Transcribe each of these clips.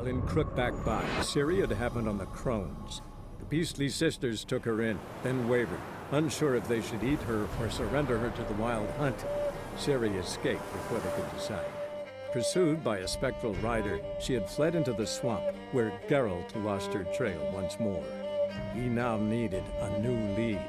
in Crookback by. Ciri had happened on the Crones. The beastly sisters took her in, then wavered, unsure if they should eat her or surrender her to the wild hunt. Ciri escaped before they could decide. Pursued by a spectral rider, she had fled into the swamp, where Geralt lost her trail once more. He now needed a new lead.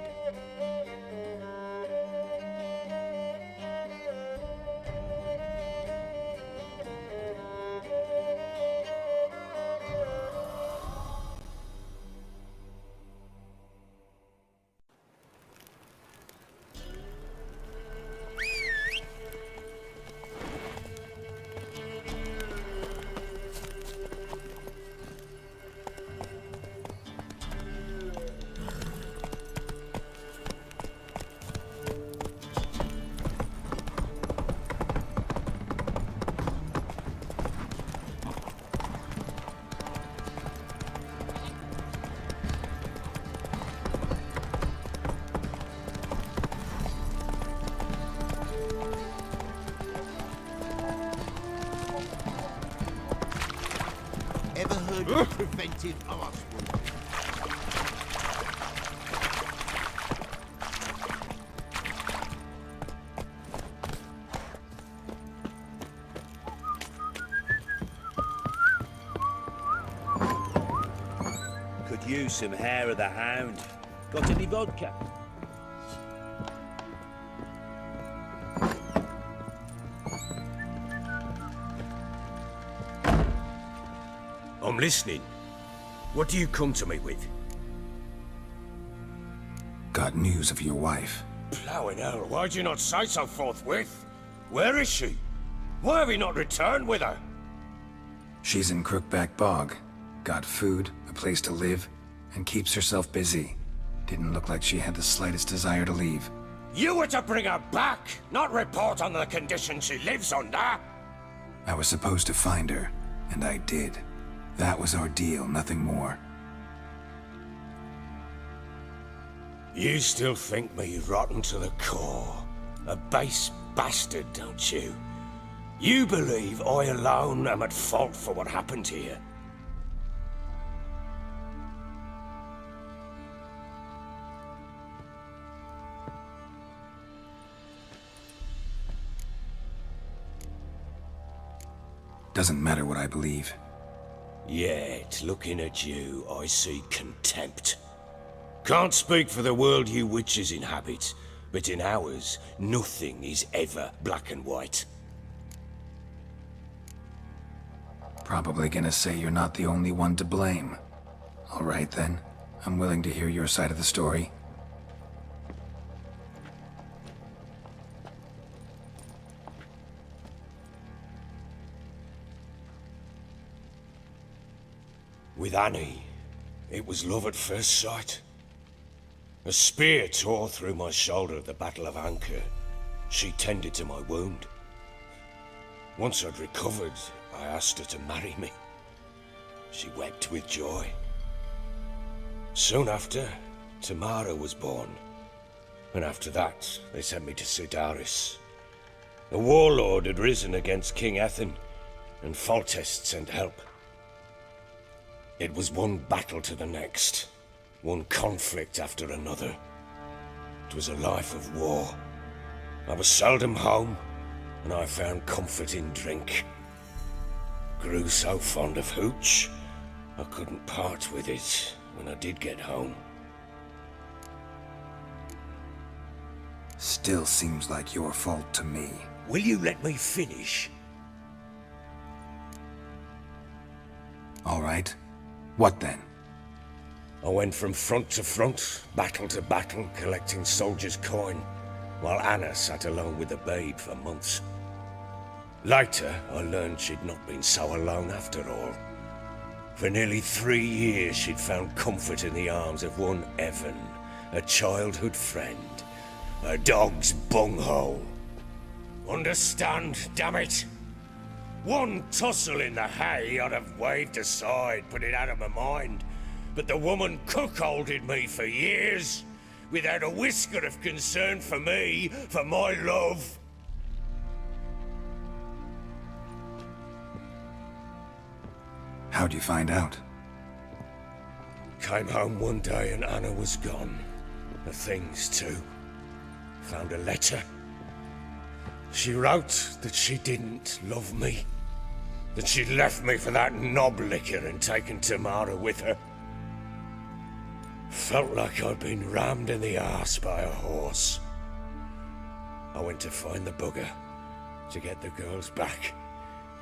Ever heard of preventive arsenal? Could use some hair of the hound. Got any vodka? I'm listening. What do you come to me with? Got news of your wife. Plowing hell, why'd you not say so forthwith? Where is she? Why have you not returned with her? She's in Crookback Bog. Got food, a place to live, and keeps herself busy. Didn't look like she had the slightest desire to leave. You were to bring her back, not report on the conditions she lives under. I was supposed to find her, and I did. That was our deal, nothing more. You still think me rotten to the core. A base bastard, don't you? You believe I alone am at fault for what happened here. Doesn't matter what I believe. Yet, looking at you, I see contempt. Can't speak for the world you witches inhabit, but in ours, nothing is ever black and white. Probably gonna say you're not the only one to blame. All right then, I'm willing to hear your side of the story. With Annie, it was love at first sight. A spear tore through my shoulder at the Battle of Anchor. She tended to my wound. Once I'd recovered, I asked her to marry me. She wept with joy. Soon after, Tamara was born. And after that, they sent me to Sidaris. A warlord had risen against King Ethan, and Foltest sent help. It was one battle to the next, one conflict after another. It was a life of war. I was seldom home, and I found comfort in drink. Grew so fond of hooch, I couldn't part with it when I did get home. Still seems like your fault to me. Will you let me finish? All right. What then? I went from front to front, battle to battle, collecting soldiers' coin, while Anna sat alone with the babe for months. Later, I learned she'd not been so alone after all. For nearly 3 years, she'd found comfort in the arms of one Evan, a childhood friend, a dog's bunghole. Understand, damn it? One tussle in the hay I'd have waved aside, put it out of my mind. But the woman cuckolded me for years, without a whisker of concern for me, for my love. How'd you find out? Came home one day and Anna was gone. The things too. Found a letter. She wrote that she didn't love me. That she'd left me for that knob licker and taken Tamara with her. Felt like I'd been rammed in the arse by a horse. I went to find the bugger, to get the girls back,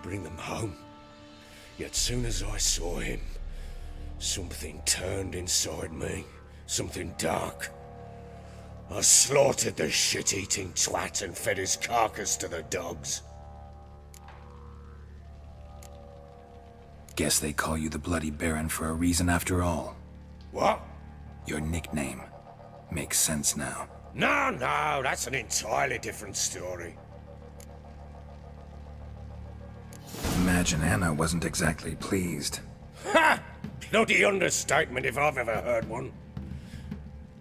bring them home. Yet soon as I saw him, something turned inside me, something dark. I slaughtered the shit-eating twat and fed his carcass to the dogs. Guess they call you the Bloody Baron for a reason after all. What? Your nickname. Makes sense now. No, that's an entirely different story. Imagine Anna wasn't exactly pleased. Ha! Bloody understatement if I've ever heard one.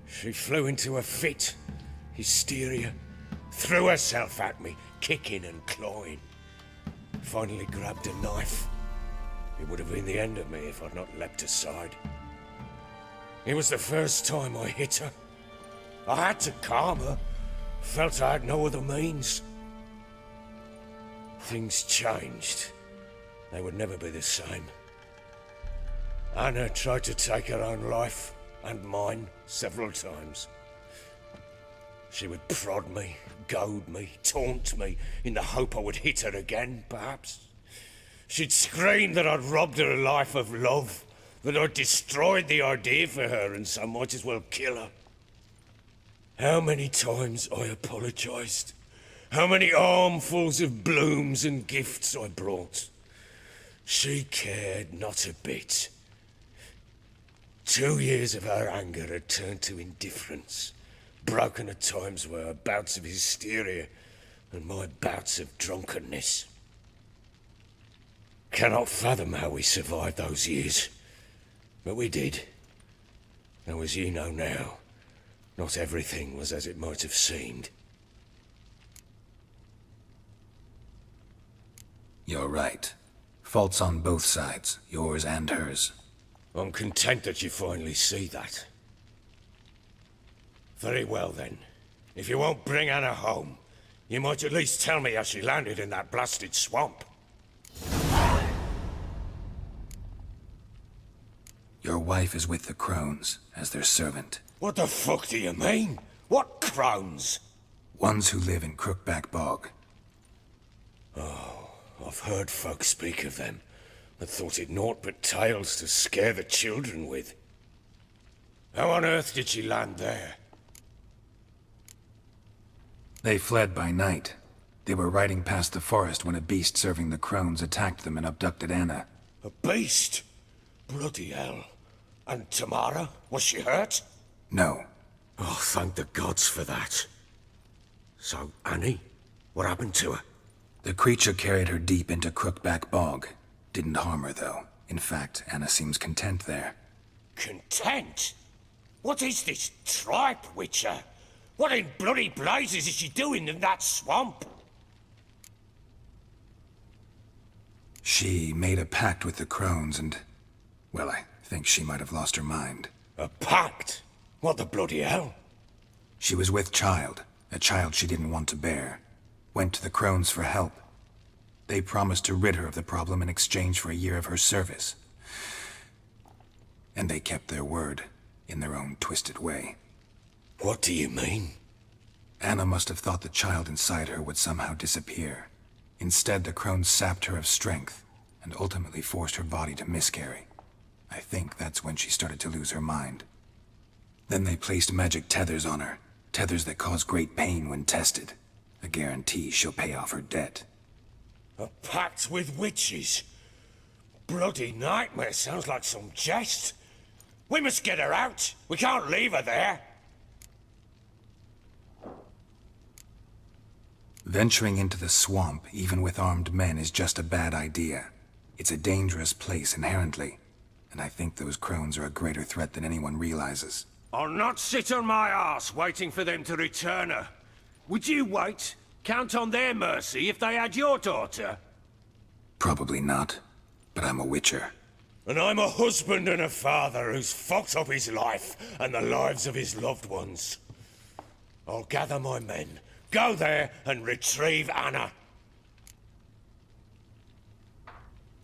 She flew into a fit, hysteria, threw herself at me, kicking and clawing. Finally grabbed a knife. It would have been the end of me if I'd not leapt aside. It was the first time I hit her. I had to calm her. Felt I had no other means. Things changed. They would never be the same. Anna tried to take her own life, and mine, several times. She would prod me, goad me, taunt me, in the hope I would hit her again, perhaps. She'd scream that I'd robbed her life of love, that I'd destroyed the idea for her and so might as well kill her. How many times I apologized. How many armfuls of blooms and gifts I brought. She cared not a bit. 2 years of her anger had turned to indifference, broken at times by her bouts of hysteria and my bouts of drunkenness. Cannot fathom how we survived those years, but we did. Though as you know now, not everything was as it might have seemed. You're right. Faults on both sides, yours and hers. I'm content that you finally see that. Very well then. If you won't bring Anna home, you might at least tell me how she landed in that blasted swamp. Your wife is with the crones, as their servant. What the fuck do you mean? What crones? Ones who live in Crookback Bog. Oh, I've heard folk speak of them, but thought it naught but tales to scare the children with. How on earth did she land there? They fled by night. They were riding past the forest when a beast serving the crones attacked them and abducted Anna. A beast? Bloody hell. And Tamara? Was she hurt? No. Oh, thank the gods for that. So, Annie? What happened to her? The creature carried her deep into Crookback Bog. Didn't harm her, though. In fact, Anna seems content there. Content? What is this tripe, Witcher? What in bloody blazes is she doing in that swamp? She made a pact with the crones and... well, I think she might have lost her mind. A pact? What the bloody hell? She was with child, a child she didn't want to bear. Went to the crones for help. They promised to rid her of the problem in exchange for a year of her service. And they kept their word, in their own twisted way. What do you mean? Anna must have thought the child inside her would somehow disappear. Instead, the crones sapped her of strength, and ultimately forced her body to miscarry. I think that's when she started to lose her mind. Then they placed magic tethers on her, tethers that cause great pain when tested. A guarantee she'll pay off her debt. A pact with witches? Bloody nightmare, sounds like some jest. We must get her out. We can't leave her there. Venturing into the swamp, even with armed men, is just a bad idea. It's a dangerous place inherently, and I think those crones are a greater threat than anyone realizes. I'll not sit on my arse waiting for them to return her. Would you wait? Count on their mercy if they had your daughter? Probably not, but I'm a witcher. And I'm a husband and a father who's fucked up his life and the lives of his loved ones. I'll gather my men, go there and retrieve Anna.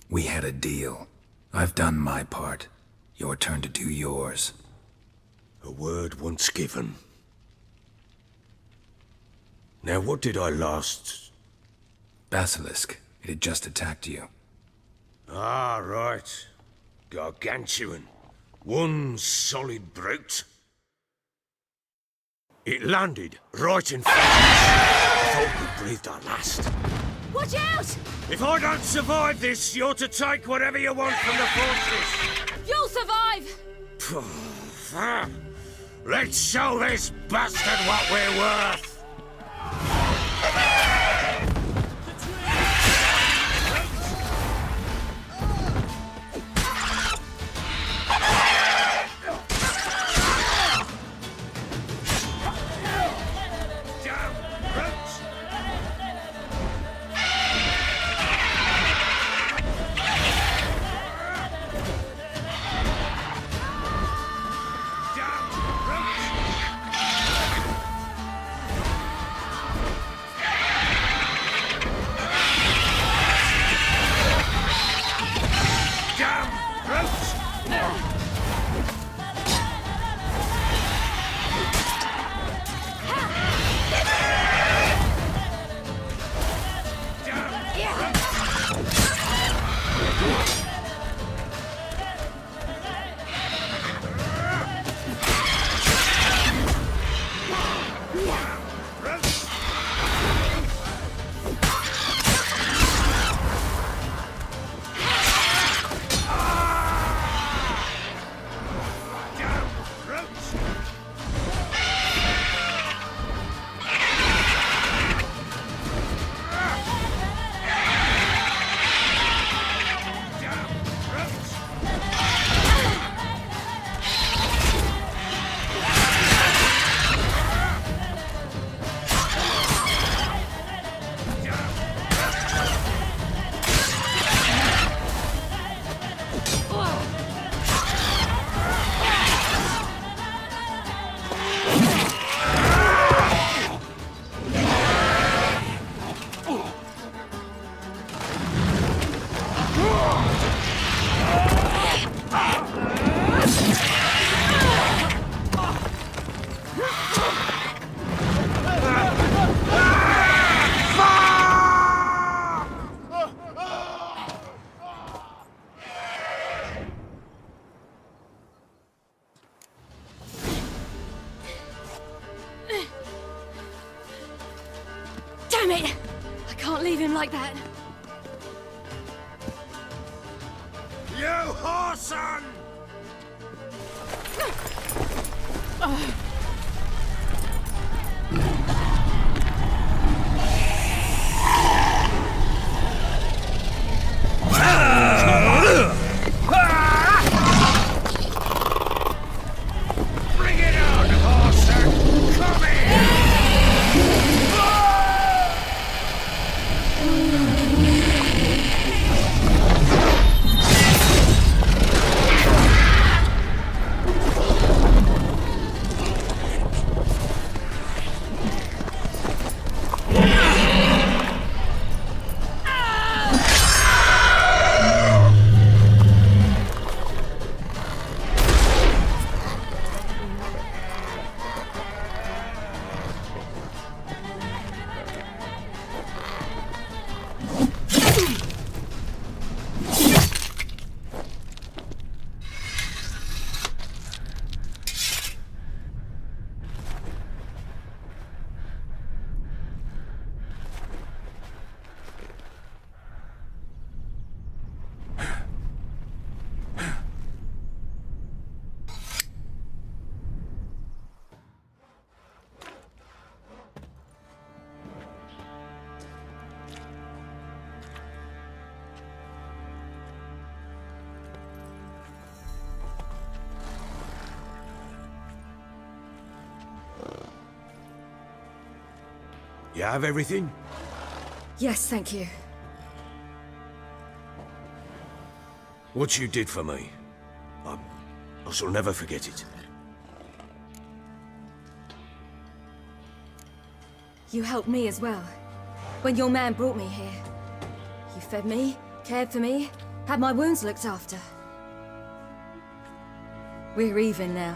We had a deal. I've done my part. Your turn to do yours. A word once given. Now what did I last... Basilisk. It had just attacked you. Ah, right. Gargantuan. One solid brute. It landed right in front of us. I thought we breathed our last. Watch out! If I don't survive this, you're to take whatever you want from the fortress. You'll survive! Let's show this bastard what we're worth. Damn it! I can't leave him like that. You whoreson! Bring it on, whoreson! Come here! You have everything? Yes, thank you. What you did for me, I shall never forget it. You helped me as well. When your man brought me here. You fed me, cared for me, had my wounds looked after. We're even now.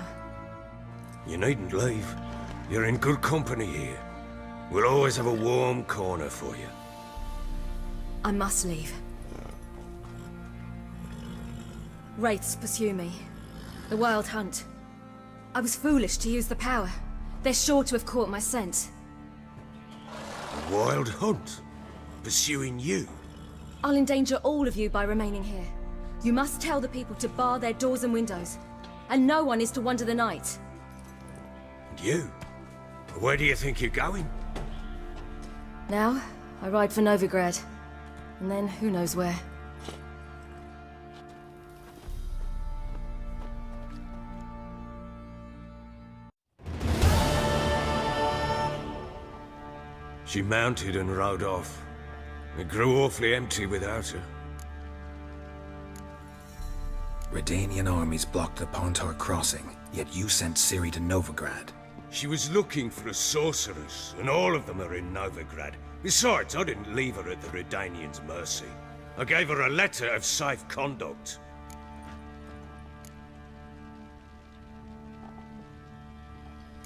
You needn't leave. You're in good company here. We'll always have a warm corner for you. I must leave. Wraiths pursue me. The Wild Hunt. I was foolish to use the power. They're sure to have caught my scent. A wild hunt? Pursuing you? I'll endanger all of you by remaining here. You must tell the people to bar their doors and windows. And no one is to wander the night. And you? Where do you think you're going? Now, I ride for Novigrad. And then, who knows where. She mounted and rode off. It grew awfully empty without her. Redanian armies blocked the Pontar crossing, yet you sent Ciri to Novigrad. She was looking for a sorceress, and all of them are in Novigrad. Besides, I didn't leave her at the Redanians' mercy. I gave her a letter of safe conduct.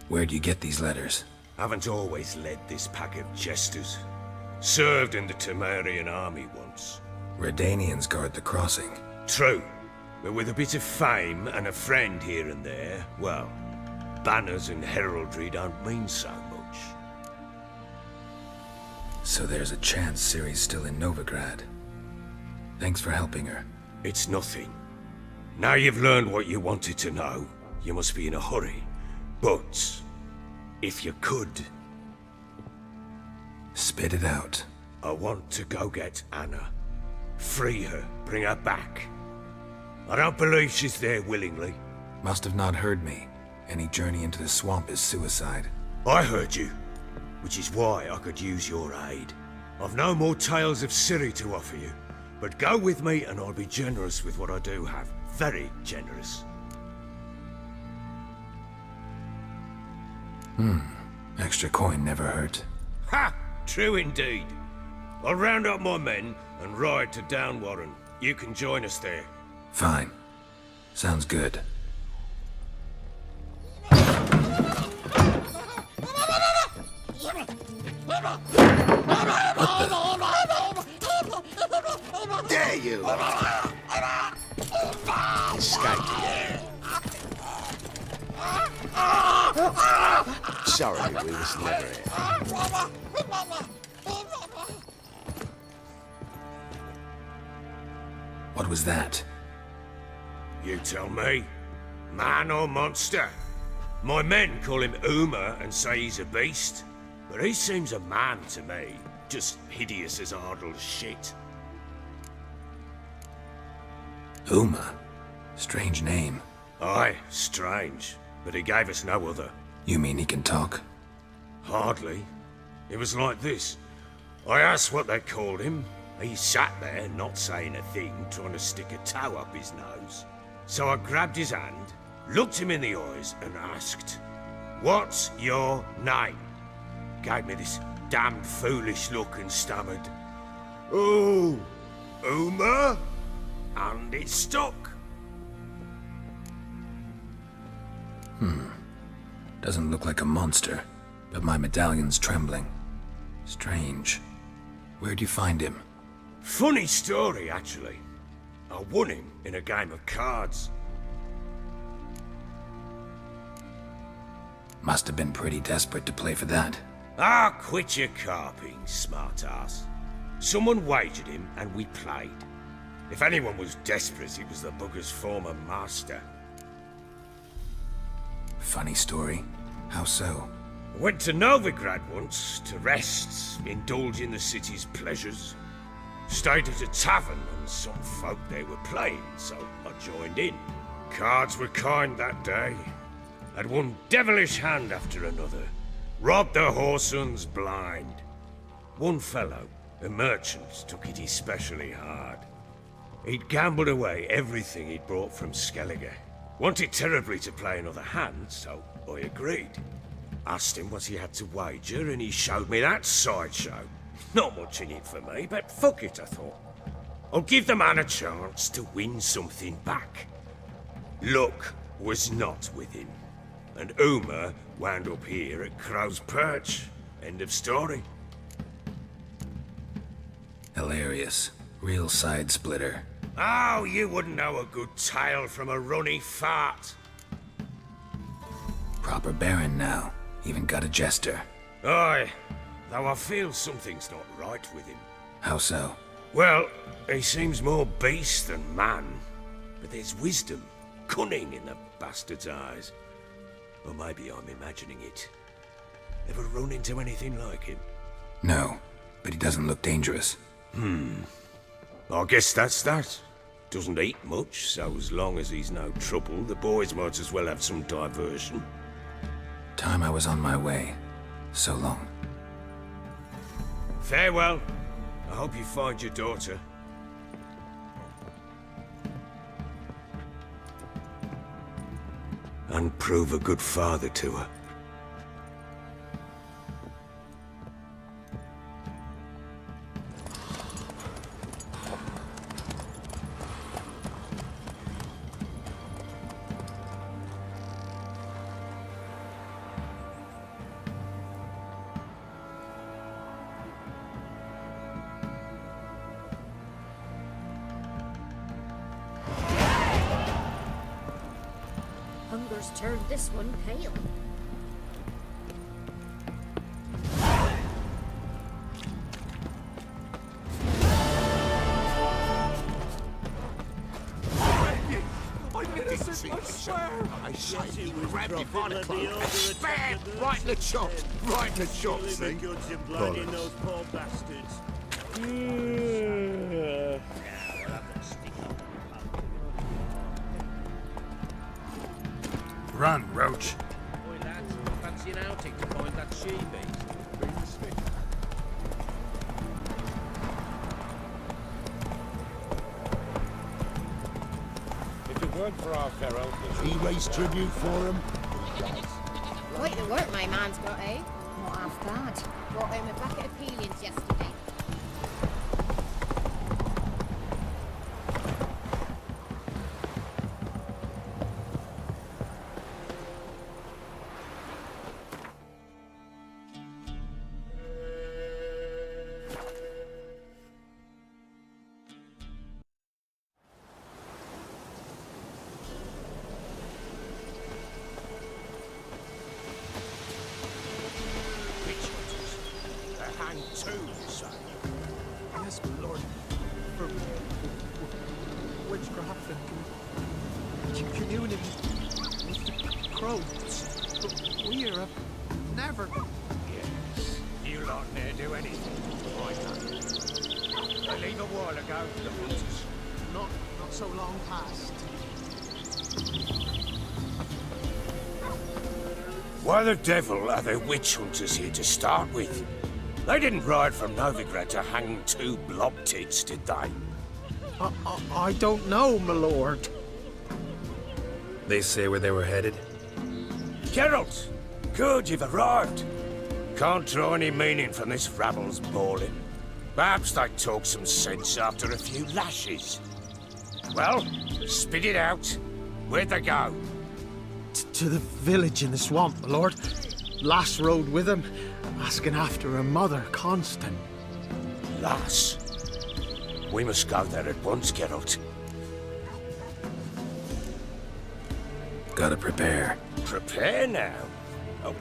Where'd you get these letters? Haven't always led this pack of jesters. Served in the Temerian army once. Redanians guard the crossing. True, but with a bit of fame and a friend here and there, well, banners and heraldry don't mean so much. So there's a chance Ciri's still in Novigrad. Thanks for helping her. It's nothing. Now you've learned what you wanted to know, you must be in a hurry. But if you could... Spit it out. I want to go get Anna. Free her, bring her back. I don't believe she's there willingly. Must have not heard me. Any journey into the swamp is suicide. I heard you, which is why I could use your aid. I've no more tales of Ciri to offer you, but go with me and I'll be generous with what I do have. Very generous. Extra coin never hurt. Ha! True indeed. I'll round up my men and ride to Downwarren. You can join us there. Fine. Sounds good. There you are. Escaped again. Sorry, we was never here. What was that? You tell me. Man or monster? My men call him Uma and say he's a beast, but he seems a man to me. Just hideous as Ardle's shit. Uma? Strange name. Aye, strange, but he gave us no other. You mean he can talk? Hardly. It was like this. I asked what they called him. He sat there, not saying a thing, trying to stick a toe up his nose. So I grabbed his hand, looked him in the eyes, and asked, "What's your name?" Gave me this damned foolish look and stammered, "Oh, Uma?" And it stuck. Doesn't look like a monster, but my medallion's trembling. Strange. Where'd you find him? Funny story, actually. I won him in a game of cards. Must have been pretty desperate to play for that. Ah, quit your carping, smartass. Someone wagered him and we played. If anyone was desperate, it was the bugger's former master. Funny story. How so? Went to Novigrad once to rest, indulge in the city's pleasures. Stayed at a tavern and some folk there were playing, so I joined in. Cards were kind that day. Had one devilish hand after another. Robbed the whoreson blind. One fellow, a merchant, took it especially hard. He'd gambled away everything he'd brought from Skellige. Wanted terribly to play another hand, so I agreed. Asked him what he had to wager, and he showed me that sideshow. Not much in it for me, but fuck it, I thought. I'll give the man a chance to win something back. Luck was not with him, and Uma wound up here at Crow's Perch. End of story. Hilarious. Real side splitter. Oh, you wouldn't know a good tale from a runny fart. Proper baron now. Even got a jester. Aye, though I feel something's not right with him. How so? Well, he seems more beast than man. But there's wisdom, cunning in the bastard's eyes. Or maybe I'm imagining it. Ever run into anything like him? No, but he doesn't look dangerous. I guess that's that. Doesn't eat much, so as long as he's no trouble, the boys might as well have some diversion. Time I was on my way. So long. Farewell. I hope you find your daughter. And prove a good father to her. Hunger's turned this one pale. I say he grabbed him by the cloak. Bam! Right in the chops. Right in the chops, see? Those poor bastards. Run, Roach. Boy, lads, fancy an outing to find that she-beast. Bring the stick. If it weren't for our fair uncles, He raised tribute for him. Quite the work my man's got, eh? Not half bad. Brought home a bucket of peelings yesterday. Yes, my lord. For witchcraft and communing with the crows. But we have never... Yes. You lot ne'er do anything. Why not? I leave a while ago for the hunters. Not so long past. Why the devil are there witch hunters here to start with? They didn't ride from Novigrad to hang two blob tits, did they? I don't know, my lord. They say where they were headed? Geralt! Good, you've arrived. Can't draw any meaning from this rabble's bawling. Perhaps they talk some sense after a few lashes. Well, spit it out. Where'd they go? To the village in the swamp, my lord. Lass rode with him, asking after her mother, Constant. Lass? We must go there at once, Geralt. Gotta prepare. Prepare now?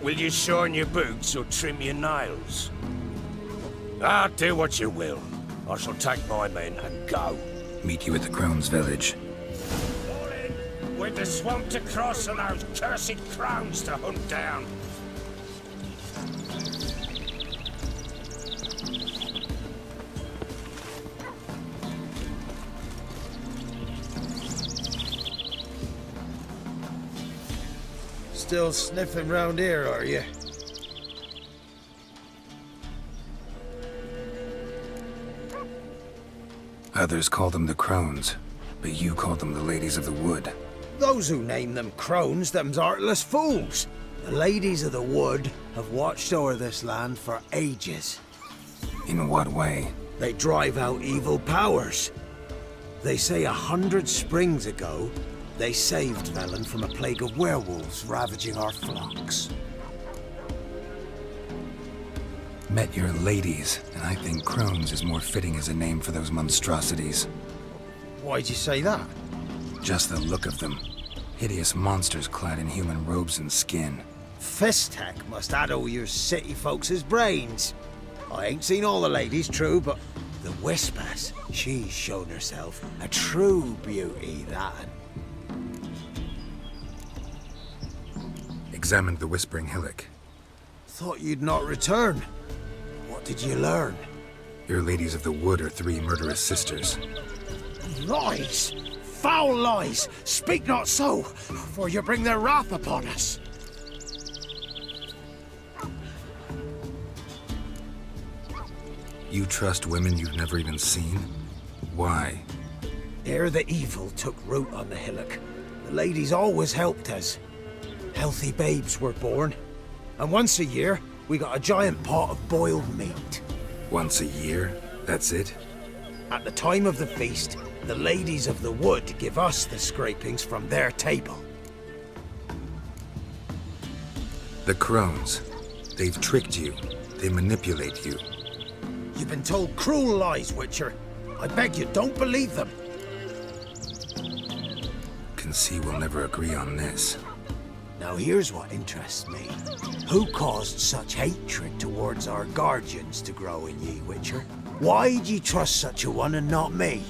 Will you shine your boots or trim your nails? Do what you will. I shall take my men and go. Meet you at the Crone's village. All in. With the swamp to cross and those cursed crones to hunt down. Still sniffing round here, are you? Others call them the crones, but you call them the ladies of the wood. Those who name them crones, them's heartless fools. The ladies of the wood have watched o'er this land for ages. In what way? They drive out evil powers. They say 100 springs ago, they saved Velen from a plague of werewolves ravaging our flocks. Met your ladies, and I think crones is more fitting as a name for those monstrosities. Why'd you say that? Just the look of them. Hideous monsters clad in human robes and skin. Fistek must addle your city folks' brains. I ain't seen all the ladies, true, but the Whispers, she's shown herself a true beauty, that. Examined the Whispering Hillock. Thought you'd not return. What did you learn? Your ladies of the wood are 3 murderous sisters. Lies! Foul lies! Speak not so, for you bring their wrath upon us. You trust women you've never even seen? Why? Ere the evil took root on the hillock, the ladies always helped us. Healthy babes were born, and once a year, we got a giant pot of boiled meat. Once a year? That's it? At the time of the feast, the ladies of the wood give us the scrapings from their table. The crones. They've tricked you. They manipulate you. You've been told cruel lies, Witcher. I beg you, don't believe them. Can see we'll never agree on this. Now here's what interests me. Who caused such hatred towards our guardians to grow in ye, Witcher? Why'd ye trust such a one and not me?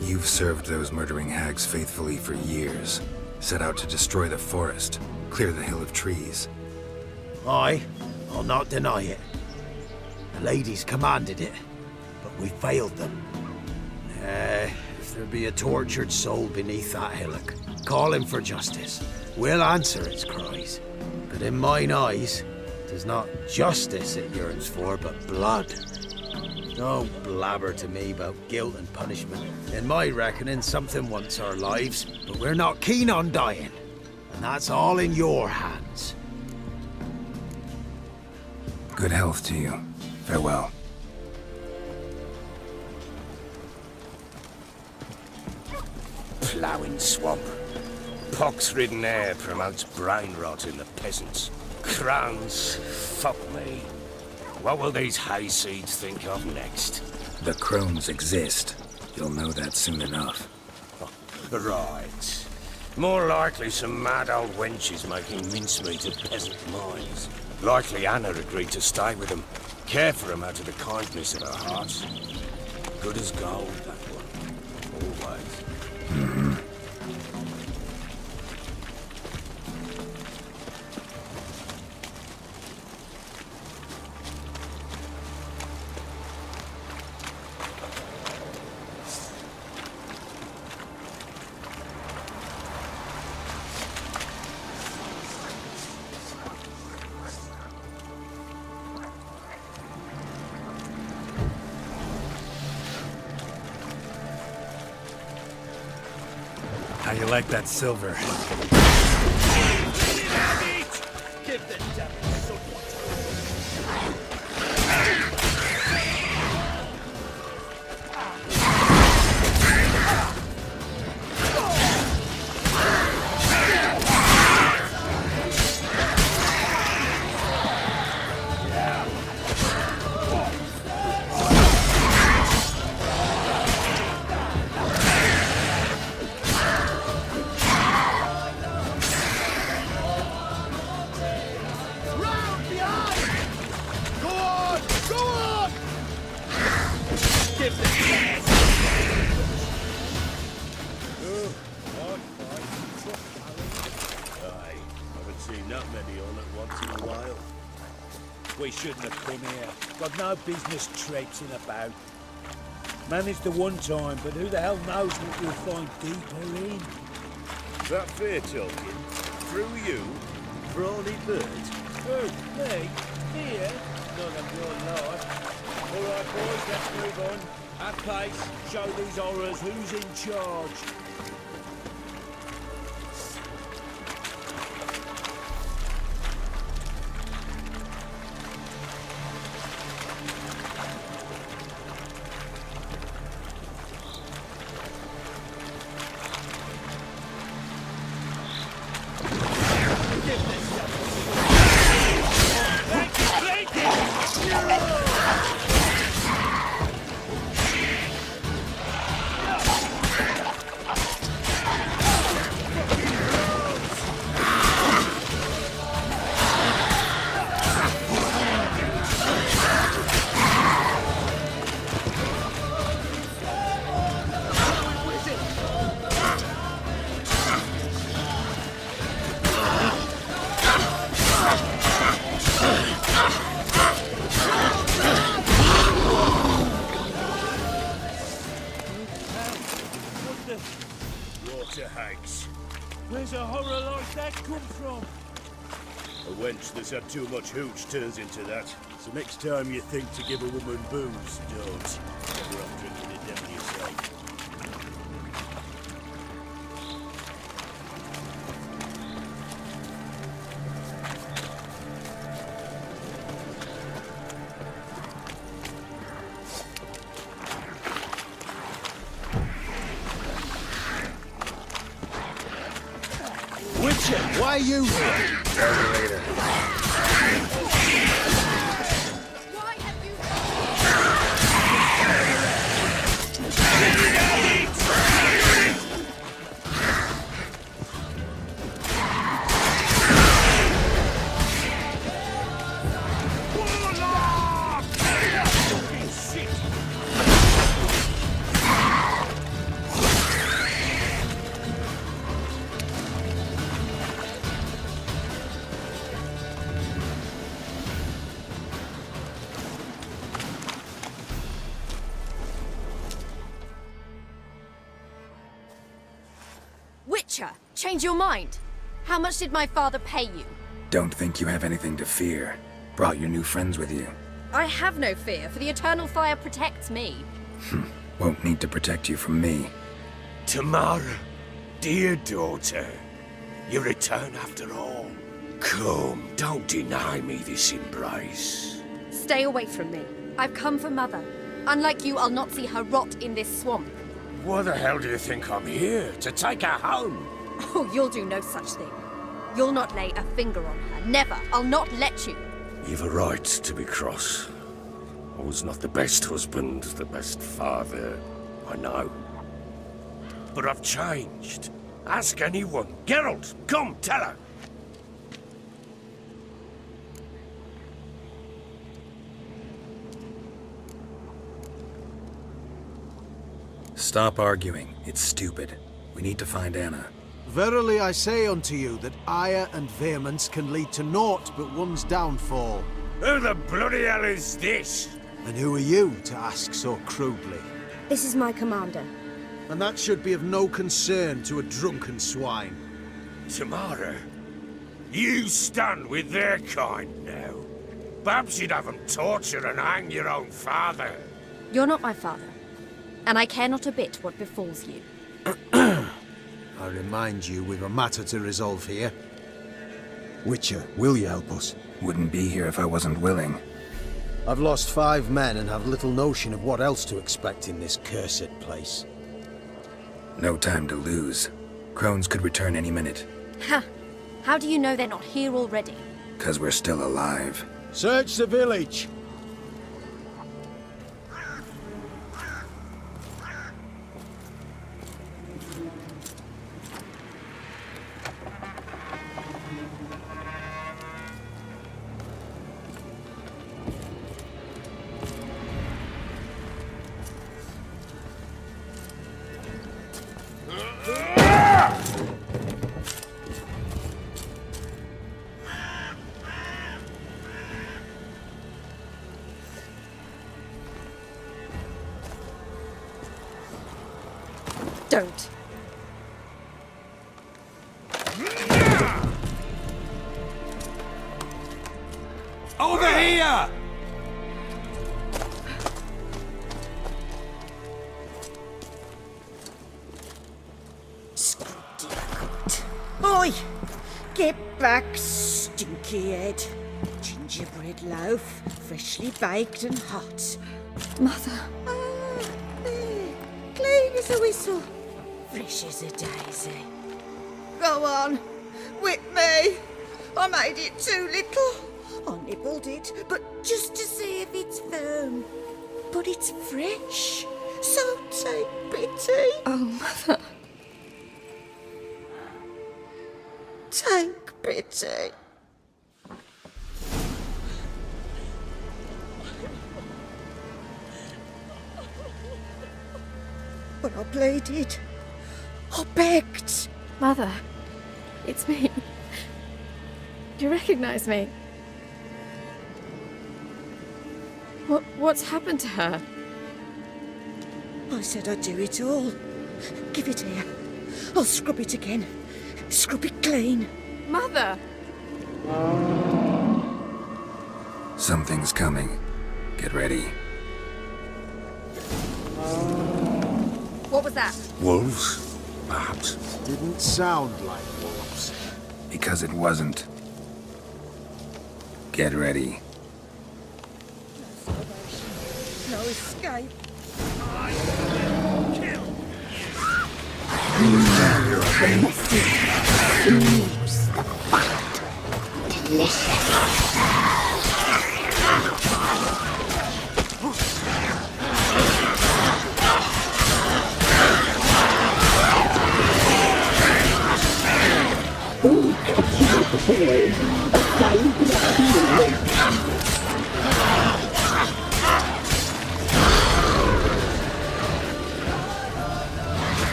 You've served those murdering hags faithfully for years. Set out to destroy the forest, clear the hill of trees. Aye, I'll not deny it. The ladies commanded it, but we failed them. If there be a tortured soul beneath that hillock, calling for justice, we'll answer its cries. But in mine eyes, 'tis not justice it yearns for, but blood. Don't blabber to me about guilt and punishment. In my reckoning, something wants our lives, but we're not keen on dying. And that's all in your hands. Good health to you. Farewell. Ploughing swamp. Pox-ridden air promotes brain rot in the peasants. Crones, fuck me. What will these hayseeds think of next? The crones exist. You'll know that soon enough. Right. More likely some mad old wenches making mincemeat of peasant minds. Likely Anna agreed to stay with them. Care for them out of the kindness of her heart. Good as gold, that one. Always. Mm-hmm. How you like that silver? We shouldn't have come here. Got no business traipsing about. Managed the one time, but who the hell knows what we'll find deeper in? Is that fair talking? Through you? Brawny bird? Who? Me? Here? None of your lot. All right, boys, let's move on. At pace, show these horrors who's in charge. Where's a horror like that come from? A wench that's had too much hooch turns into that. So next time you think to give a woman booze, don't. Never off drinking the devil yourself. Why are you here? Why have Change your mind? How much did my father pay you? Don't think you have anything to fear. Brought your new friends with you. I have no fear, for the eternal fire protects me. Won't need to protect you from me. Tamara, dear daughter, you return after all. Come, don't deny me this embrace. Stay away from me. I've come for Mother. Unlike you, I'll not see her rot in this swamp. Why the hell do you think I'm here? To take her home? Oh, you'll do no such thing. You'll not lay a finger on her. Never. I'll not let you. You've a right to be cross. I was not the best husband, the best father, I know. But I've changed. Ask anyone. Geralt, come, tell her. Stop arguing. It's stupid. We need to find Anna. Verily I say unto you that ire and vehemence can lead to naught but one's downfall. Who the bloody hell is this? And who are you to ask so crudely? This is my commander. And that should be of no concern to a drunken swine. Tamara, you stand with their kind now. Perhaps you'd have them torture and hang your own father. You're not my father, and I care not a bit what befalls you. I remind you, we've a matter to resolve here. Witcher, will you help us? Wouldn't be here if I wasn't willing. I've lost 5 men and have little notion of what else to expect in this cursed place. No time to lose. Crones could return any minute. Ha! How do you know they're not here already? 'Cause we're still alive. Search the village! Don't. Over here! Difficult. Oi! Get back, stinky head. Gingerbread loaf, freshly baked and hot. Mother. There. Clean as a whistle. Fresh as a daisy. Go on. Whip me. I made it too little. I nibbled it, but just to see if it's firm. But it's fresh. So take pity. Oh, Mother. Take pity. But I pleaded. I begged. Mother, it's me. Do you recognize me? What's happened to her? I said I'd do it all. Give it here. I'll scrub it again. Scrub it clean. Mother! Something's coming. Get ready. What was that? Wolves? Perhaps. Didn't sound like wolves. Because it wasn't. Get ready. No escape.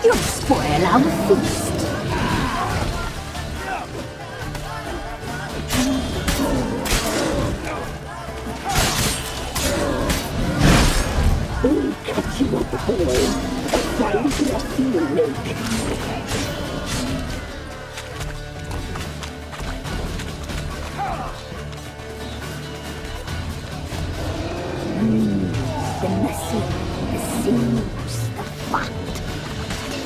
You'll spoil our feast. We'll catch you up, boy. Find what you make. The messy, the seams, the fat.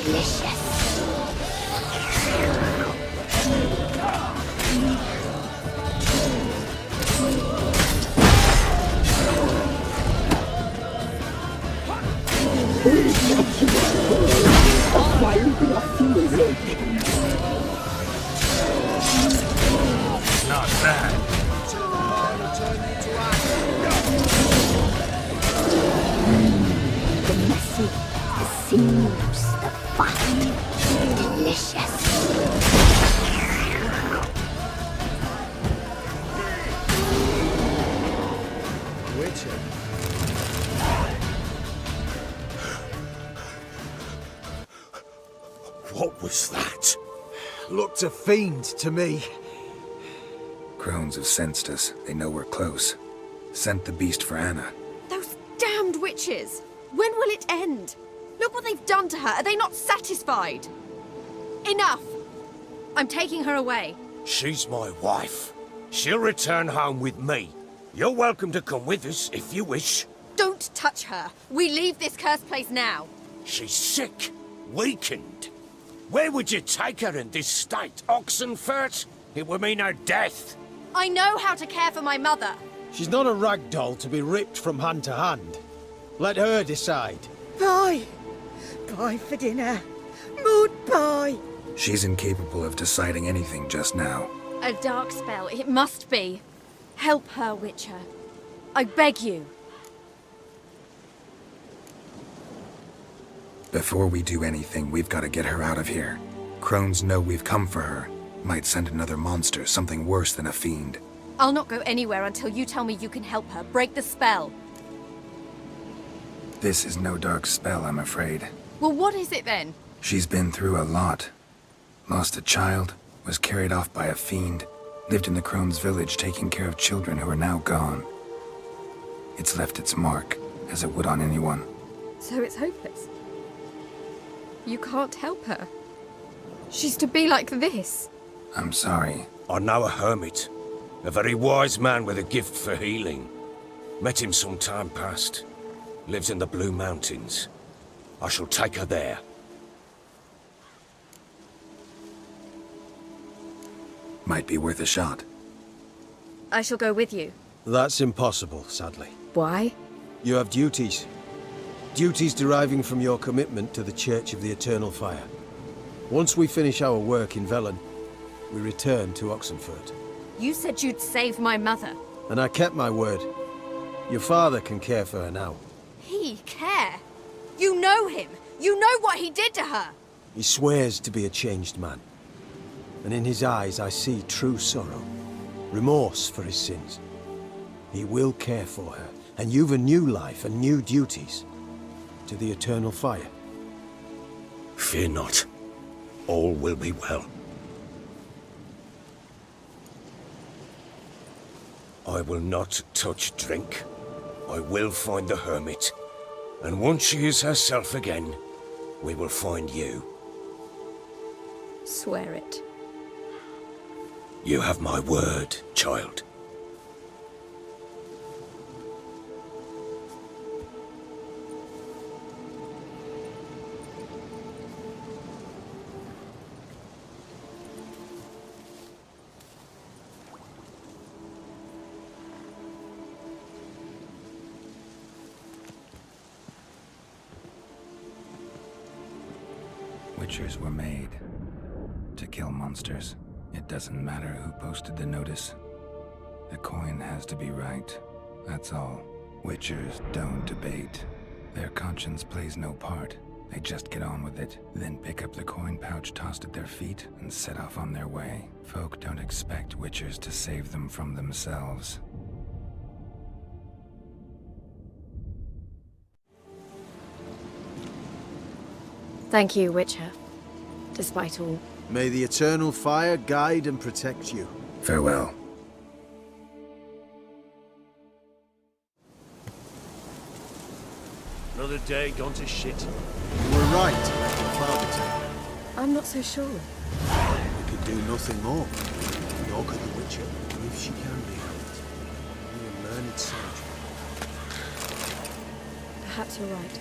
Delicious. Not bad. The messy, the seams, the fat. Delicious. What was that? Looked a fiend to me. Crones have sensed us. They know we're close. Sent the beast for Anna. Those damned witches! When will it end? Look what they've done to her. Are they not satisfied? Enough! I'm taking her away. She's my wife. She'll return home with me. You're welcome to come with us if you wish. Don't touch her. We leave this cursed place now. She's sick, weakened. Where would you take her in this state? Oxenfurt? It would mean her death. I know how to care for my mother. She's not a rag doll to be ripped from hand to hand. Let her decide. Pie. Pie for dinner. Mood pie. She's incapable of deciding anything just now. A dark spell, it must be. Help her, Witcher. I beg you. Before we do anything, we've got to get her out of here. Crones know we've come for her. Might send another monster, something worse than a fiend. I'll not go anywhere until you tell me you can help her. Break the spell. This is no dark spell, I'm afraid. Well, what is it then? She's been through a lot. Lost a child, was carried off by a fiend, lived in the Crone's village taking care of children who are now gone. It's left its mark, as it would on anyone. So it's hopeless. You can't help her. She's to be like this. I'm sorry. I know a hermit. A very wise man with a gift for healing. Met him some time past. Lives in the Blue Mountains. I shall take her there. Might be worth a shot. I shall go with you. That's impossible, sadly. Why? You have duties. Duties deriving from your commitment to the Church of the Eternal Fire. Once we finish our work in Velen, we return to Oxenfurt. You said you'd save my mother. And I kept my word. Your father can care for her now. He care? You know him. You know what he did to her. He swears to be a changed man. And in his eyes I see true sorrow. Remorse for his sins. He will care for her. And you've a new life and new duties. To the Eternal Fire. Fear not. All will be well. I will not touch drink. I will find the hermit. And once she is herself again, we will find you. Swear it. You have my word, child. Witchers were made to kill monsters. It doesn't matter who posted the notice. The coin has to be right. That's all. Witchers don't debate. Their conscience plays no part. They just get on with it, then pick up the coin pouch tossed at their feet and set off on their way. Folk don't expect witchers to save them from themselves. Thank you, Witcher. Despite all. May the Eternal Fire guide and protect you. Farewell. Another day gone to shit. You were right, Father. I'm not so sure. We could do nothing more. Nor could the Witcher, if she can be helped. Only a learned sage. Perhaps you're right.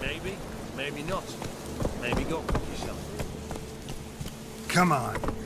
Maybe, maybe not. Maybe go fuck yourself. Come on.